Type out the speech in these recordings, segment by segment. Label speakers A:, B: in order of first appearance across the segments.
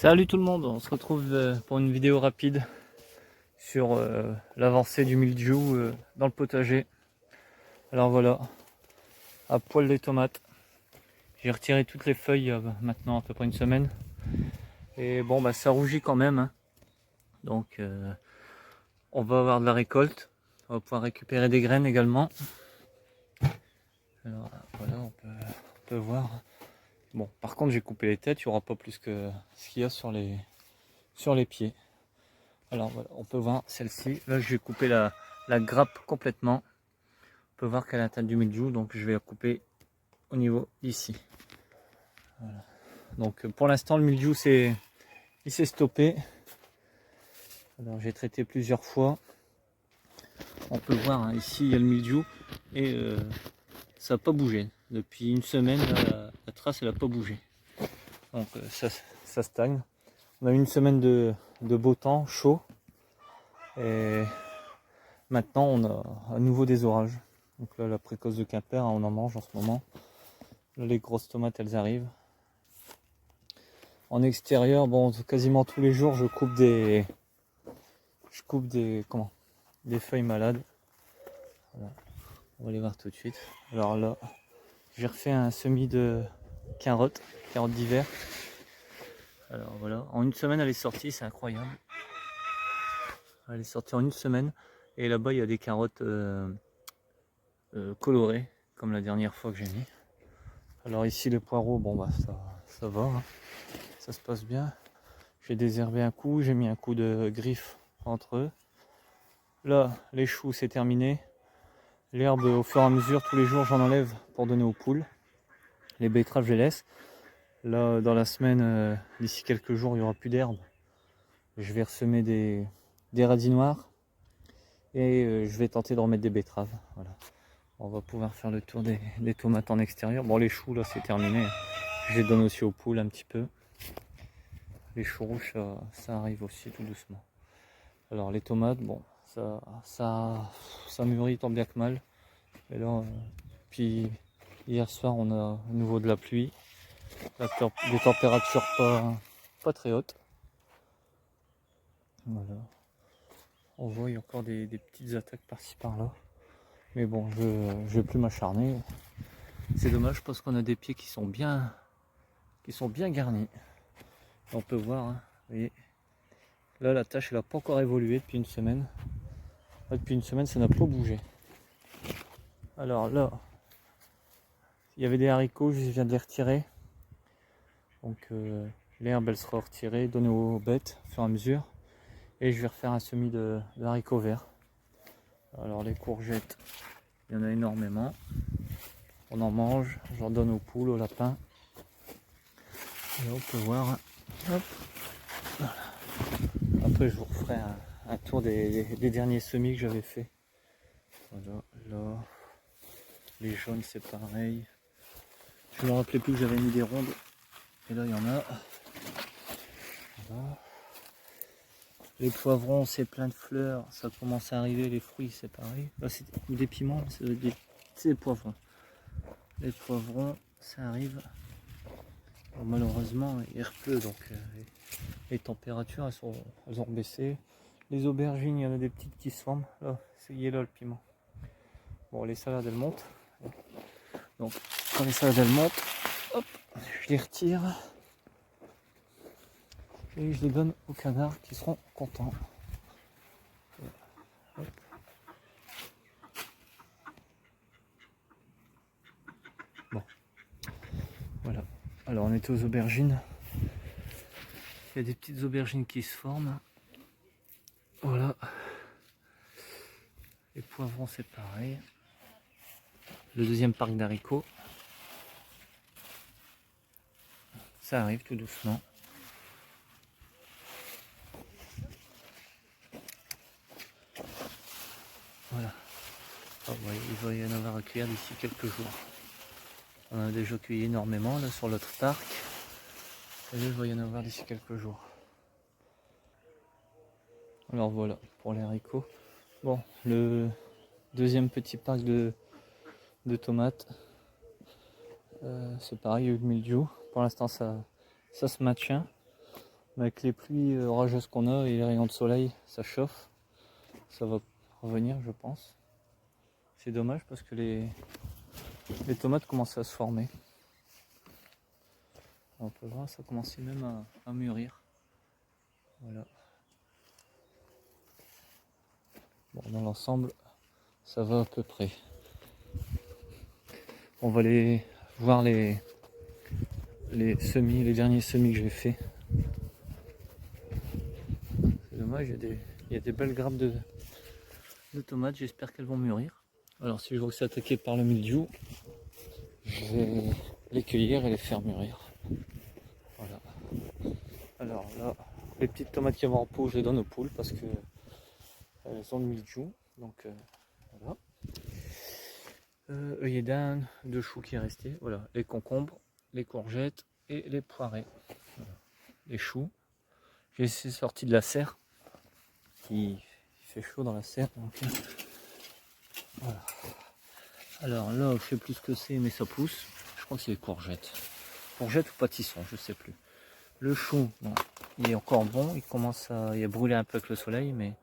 A: Salut tout le monde, on se retrouve pour une vidéo rapide sur l'avancée du mildiou dans le potager. Alors voilà, à poil les tomates. J'ai retiré toutes les feuilles il y a maintenant à peu près une semaine. Et bon bah ça rougit quand même, hein. Donc on va avoir de la récolte. On va pouvoir récupérer des graines également. Alors voilà, on peut voir. Bon, par contre j'ai coupé les têtes, il n'y aura pas plus que ce qu'il y a sur les pieds. Alors voilà, on peut voir celle-ci. Là, je vais couper la grappe complètement. On peut voir qu'elle a atteint du mildiou, donc je vais la couper au niveau ici. Voilà. Donc pour l'instant, le mildiou il s'est stoppé. Alors j'ai traité plusieurs fois. On peut voir hein, ici il y a le mildiou et ça n'a pas bougé. Depuis une semaine, là, la trace elle n'a pas bougé. Donc ça stagne. On a eu une semaine de beau temps, chaud. Et maintenant on a à nouveau des orages. Donc là la précoce de Quimper, hein, on en mange en ce moment. Là, les grosses tomates elles arrivent. En extérieur, bon quasiment tous les jours je coupe des des feuilles malades. Voilà. On va les voir tout de suite. Alors là, j'ai refait un semis de carottes d'hiver. Alors voilà, en une semaine elle est sortie, c'est incroyable. Elle est sortie en une semaine. Et là-bas il y a des carottes colorées, comme la dernière fois que j'ai mis. Alors ici les poireaux, bon bah ça va, hein. Ça se passe bien. J'ai désherbé un coup, j'ai mis un coup de griffe entre eux. Là les choux c'est terminé. L'herbe au fur et à mesure, tous les jours j'en enlève pour donner aux poules. Les betteraves je les laisse. Là dans la semaine, d'ici quelques jours il n'y aura plus d'herbe. Je vais ressemer des radis noirs. Et je vais tenter de remettre des betteraves. Voilà. On va pouvoir faire le tour des tomates en extérieur. Bon les choux là c'est terminé. Je les donne aussi aux poules un petit peu. Les choux rouges ça arrive aussi tout doucement. Alors les tomates, bon ça mûrit tant bien que mal. Et là, puis hier soir on a à nouveau de la pluie. Des températures pas très hautes. Voilà. On voit il y a encore des petites attaques par-ci par-là. Mais bon, je vais plus m'acharner. C'est dommage parce qu'on a des pieds qui sont bien garnis. On peut voir, hein, vous voyez. Là la tâche elle n'a pas encore évolué depuis une semaine. Là, depuis une semaine ça n'a pas bougé. Alors là, il y avait des haricots, je viens de les retirer. Donc l'herbe elle sera retirée, donnée aux bêtes au fur et à mesure. Et je vais refaire un semis de haricots verts. Alors les courgettes, il y en a énormément. On en mange, j'en donne aux poules, aux lapins. Et on peut voir. Hop. Voilà. Après je vous referai un tour des derniers semis que j'avais fait. Voilà, là. Les jaunes c'est pareil. Je ne me rappelais plus que j'avais mis des rondes. Et là il y en a. Voilà. Les poivrons c'est plein de fleurs, ça commence à arriver, les fruits c'est pareil. Là c'est des piments, c'est des poivrons. Les poivrons ça arrive. Bon, malheureusement il repleut donc les températures elles ont baissé. Les aubergines il y en a des petites qui se forment. Là c'est là le piment. Bon les salades elles montent. Donc quand les salades elles montent, hop, je les retire. Et je les donne aux canards qui seront contents. Hop. Bon, voilà. Alors on était aux aubergines. Il y a des petites aubergines qui se forment. Voilà. Les poivrons c'est pareil. Le deuxième parc d'haricots. Ça arrive tout doucement. Voilà. Oh, ouais, il va y en avoir à cueillir d'ici quelques jours. On a déjà cueilli énormément là sur l'autre parc. Et là, il va y en avoir d'ici quelques jours. Alors voilà pour les haricots. Bon, le deuxième petit parc de tomates. C'est pareil, il y a eu le mildiou. Pour l'instant ça se maintient. avec les pluies orageuses qu'on a et les rayons de soleil, ça chauffe. Ça va revenir, je pense. C'est dommage parce que les tomates commencent à se former. On peut voir, ça commençait même à mûrir. Voilà. Bon, dans l'ensemble, ça va à peu près. On va aller voir les semis, les derniers semis que j'ai fait. C'est dommage, il y a des belles grappes de tomates, j'espère qu'elles vont mûrir. Alors si je vois que c'est attaqué par le mildiou, je vais les cueillir et les faire mûrir. Voilà. Alors là, les petites tomates qui vont en pot, je les donne aux poules parce que elles ont le mildiou. Donc voilà. Œillet d'Inde, de choux qui est resté. Voilà, les concombres, les courgettes et les poirées. Voilà. Les choux. J'ai laissé sorti de la serre. Il fait chaud dans la serre. Donc, voilà. Alors là, je sais plus ce que c'est, mais ça pousse. Je crois que c'est les courgettes. Courgettes ou pâtissons, je sais plus. Le chou, bon, il est encore bon. Il commence à brûler un peu avec le soleil, mais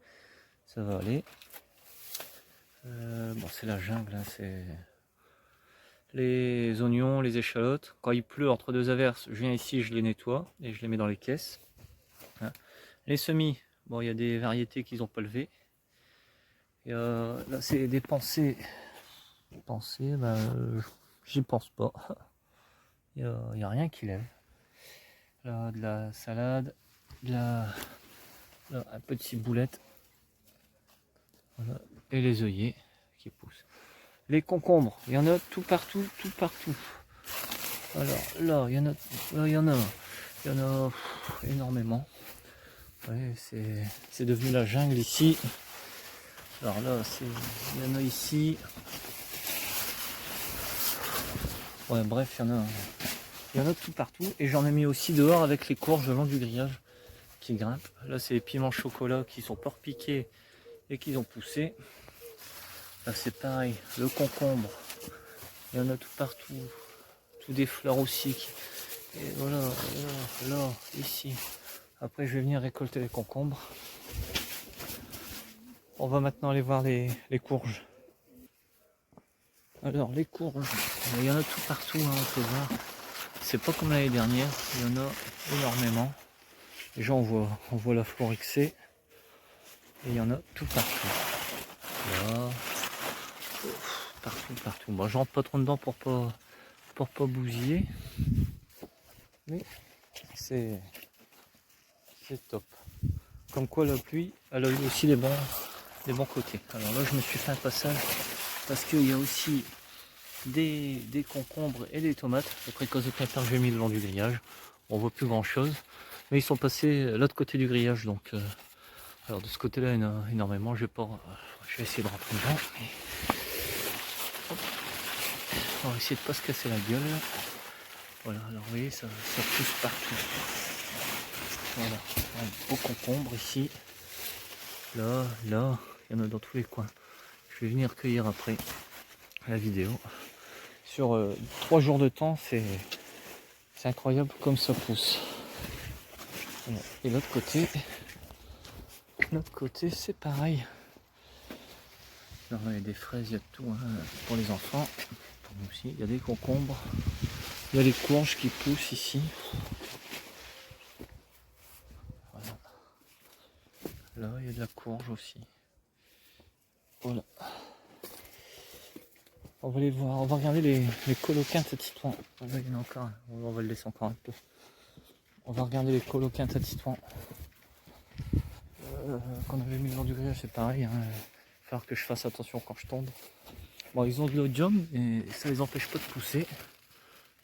A: ça va aller. Bon, c'est la jungle, hein, c'est les oignons, les échalotes. Quand il pleut entre deux averses, je viens ici, je les nettoie et je les mets dans les caisses. Hein. Les semis, bon, il y a des variétés qu'ils n'ont pas levées. Là, c'est des pensées. Ben, j'y pense pas. Il n'y a rien qui lève. Là, de la salade, là, un petit boulette. Voilà. Et les œillets qui poussent. Les concombres, il y en a tout partout, tout partout. Alors là, il y en a énormément. Ouais, c'est devenu la jungle ici. Alors là, il y en a ici. Ouais, bref, il y en a tout partout. Et j'en ai mis aussi dehors avec les courges le long du grillage qui grimpent. Là, c'est les piments chocolat qui sont pas repiqués et qui ont poussé. Là, c'est pareil, le concombre. Il y en a tout partout. Tout des fleurs aussi. Et voilà, là, ici. Après, je vais venir récolter les concombres. On va maintenant aller voir les courges. Alors, les courges, il y en a tout partout, hein, on peut voir. C'est pas comme l'année dernière, il y en a énormément. Déjà, on voit la florexée. Et il y en a tout partout. Là, partout. Bon, je rentre pas trop dedans pour pas bousiller. Mais c'est top. Comme quoi la pluie, elle a eu aussi des bons côtés. Alors là, je me suis fait un passage parce qu'il y a aussi des concombres et des tomates. Les précoces de Quimper, j'ai mis le long du grillage. On voit plus grand chose. Mais ils sont passés de l'autre côté du grillage. Donc, alors de ce côté-là, il y en a énormément. Je vais essayer de rentrer dedans. On va essayer de ne pas se casser la gueule. Voilà, alors vous voyez, ça pousse partout. Voilà, un beau concombre ici. Là, il y en a dans tous les coins. Je vais venir cueillir après la vidéo. Sur 3 jours de temps, c'est incroyable comme ça pousse. Voilà. Et l'autre côté, c'est pareil. Alors là, il y a des fraises, il y a tout, hein, pour les enfants. Pour nous aussi, il y a des concombres. Il y a les courges qui poussent ici. Voilà. Là, il y a de la courge aussi. Voilà. On va aller voir, on va regarder les coloquintes à Titouan. Là, il y en a encore un. On va le laisser encore un peu. On va regarder les coloquintes à Titouan. Qu'on avait mis le long du grillage, c'est pareil. Hein. Il va falloir que je fasse attention quand je tombe. Bon, ils ont de l'odium et ça les empêche pas de pousser.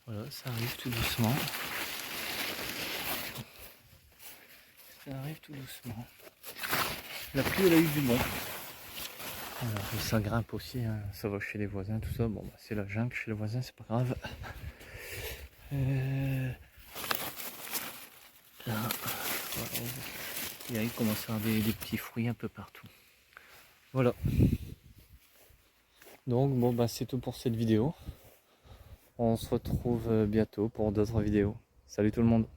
A: Voilà, ça arrive tout doucement. La pluie, elle a eu du bon. Alors, et ça grimpe aussi, hein. Ça va chez les voisins, tout ça. Bon, bah, c'est la jungle chez les voisins, c'est pas grave. Là, voilà. Et là, il commence à avoir des petits fruits un peu partout. Voilà. Donc, bon, bah, c'est tout pour cette vidéo. On se retrouve bientôt pour d'autres vidéos. Salut tout le monde.